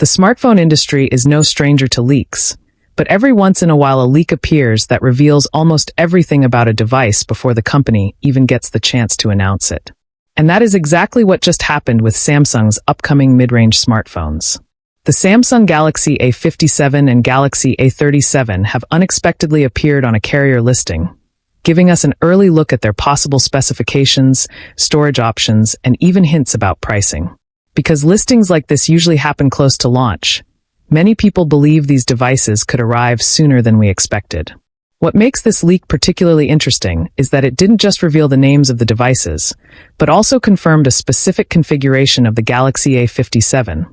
The smartphone industry is no stranger to leaks, but every once in a while a leak appears that reveals almost everything about a device before the company even gets the chance to announce it. And that is exactly what just happened with Samsung's upcoming mid-range smartphones. The Samsung Galaxy A57 and Galaxy A37 have unexpectedly appeared on a carrier listing, giving us an early look at their possible specifications, storage options, and even hints about pricing. Because listings like this usually happen close to launch, many people believe these devices could arrive sooner than we expected. What makes this leak particularly interesting is that it didn't just reveal the names of the devices, but also confirmed a specific configuration of the Galaxy A57,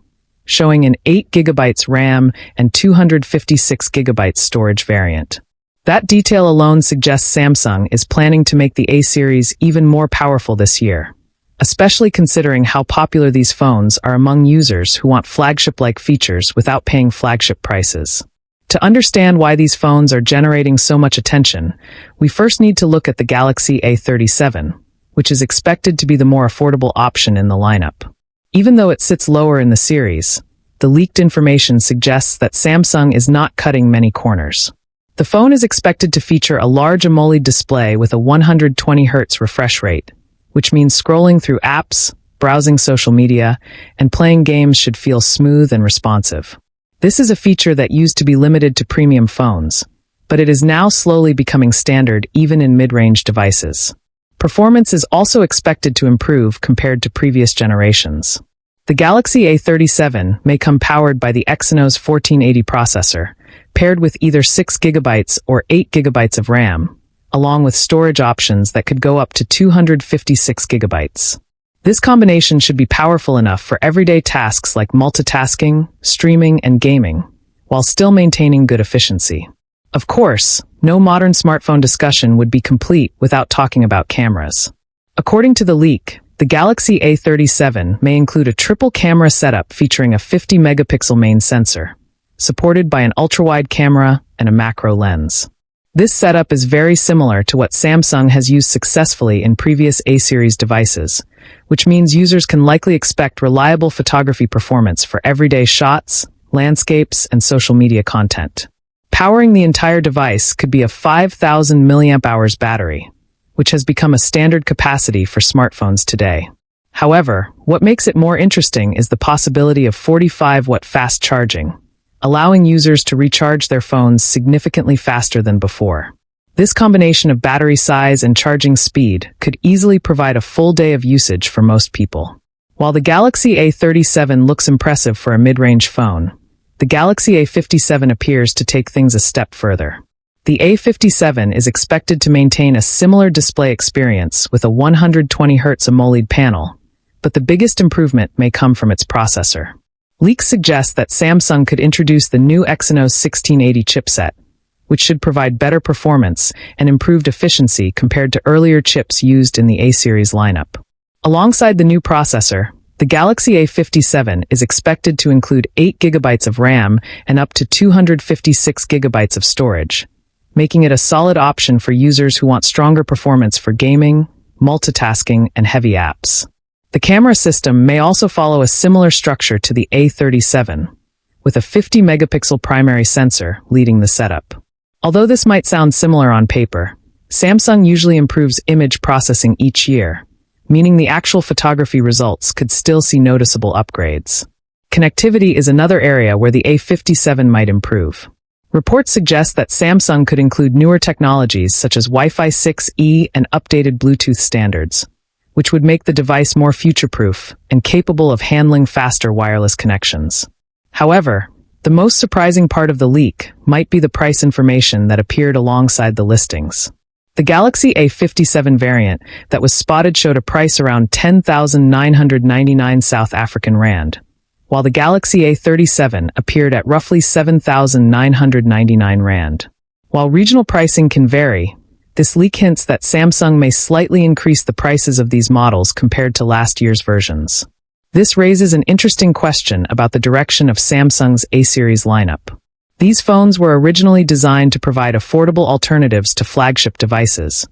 showing an 8GB RAM and 256GB storage variant. That detail alone suggests Samsung is planning to make the A series even more powerful this year, especially considering how popular these phones are among users who want flagship-like features without paying flagship prices. To understand why these phones are generating so much attention, we first need to look at the Galaxy A37, which is expected to be the more affordable option in the lineup. Even though it sits lower in the series, the leaked information suggests that Samsung is not cutting many corners. The phone is expected to feature a large AMOLED display with a 120Hz refresh rate, which means scrolling through apps, browsing social media, and playing games should feel smooth and responsive. This is a feature that used to be limited to premium phones, but it is now slowly becoming standard even in mid-range devices. Performance is also expected to improve compared to previous generations. The Galaxy A37 may come powered by the Exynos 1480 processor, paired with either 6GB or 8GB of RAM, along with storage options that could go up to 256GB. This combination should be powerful enough for everyday tasks like multitasking, streaming, and gaming, while still maintaining good efficiency. Of course, no modern smartphone discussion would be complete without talking about cameras. According to the leak, the Galaxy A37 may include a triple camera setup featuring a 50-megapixel main sensor, supported by an ultra-wide camera and a macro lens. This setup is very similar to what Samsung has used successfully in previous A-series devices, which means users can likely expect reliable photography performance for everyday shots, landscapes, and social media content. Powering the entire device could be a 5,000 mAh battery, which has become a standard capacity for smartphones today. However, what makes it more interesting is the possibility of 45-watt fast charging, allowing users to recharge their phones significantly faster than before. This combination of battery size and charging speed could easily provide a full day of usage for most people. While the Galaxy A37 looks impressive for a mid-range phone, the Galaxy A57 appears to take things a step further. The A57 is expected to maintain a similar display experience with a 120Hz AMOLED panel, but the biggest improvement may come from its processor. Leaks suggest that Samsung could introduce the new Exynos 1680 chipset, which should provide better performance and improved efficiency compared to earlier chips used in the A-series lineup. Alongside the new processor, the Galaxy A57 is expected to include 8GB of RAM and up to 256GB of storage, making it a solid option for users who want stronger performance for gaming, multitasking, and heavy apps. The camera system may also follow a similar structure to the A37, with a 50-megapixel primary sensor leading the setup. Although this might sound similar on paper, Samsung usually improves image processing each year, meaning the actual photography results could still see noticeable upgrades. Connectivity is another area where the A57 might improve. Reports suggest that Samsung could include newer technologies such as Wi-Fi 6E and updated Bluetooth standards, which would make the device more future-proof and capable of handling faster wireless connections. However, the most surprising part of the leak might be the price information that appeared alongside the listings. The Galaxy A57 variant that was spotted showed a price around 10,999 South African Rand, while the Galaxy A37 appeared at roughly 7,999 Rand. While regional pricing can vary, this leak hints that Samsung may slightly increase the prices of these models compared to last year's versions. This raises an interesting question about the direction of Samsung's A-series lineup. These phones were originally designed to provide affordable alternatives to flagship devices,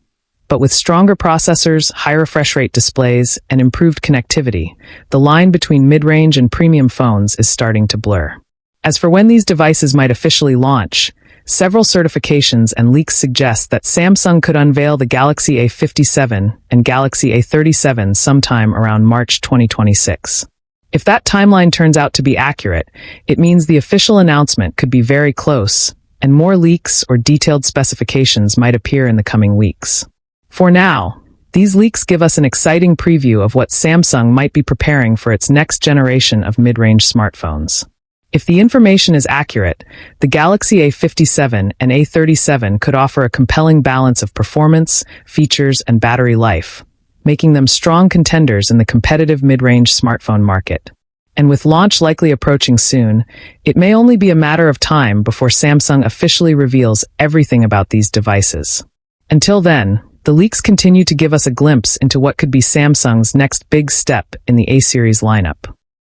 But with stronger processors, high refresh rate displays, and improved connectivity, the line between mid-range and premium phones is starting to blur. As for when these devices might officially launch, several certifications and leaks suggest that Samsung could unveil the Galaxy A57 and Galaxy A37 sometime around March 2026. If that timeline turns out to be accurate, it means the official announcement could be very close, and more leaks or detailed specifications might appear in the coming weeks. For now, these leaks give us an exciting preview of what Samsung might be preparing for its next generation of mid-range smartphones. If the information is accurate, the Galaxy A57 and A37 could offer a compelling balance of performance, features, and battery life, making them strong contenders in the competitive mid-range smartphone market. And with launch likely approaching soon, it may only be a matter of time before Samsung officially reveals everything about these devices. Until then, the leaks continue to give us a glimpse into what could be Samsung's next big step in the A series lineup.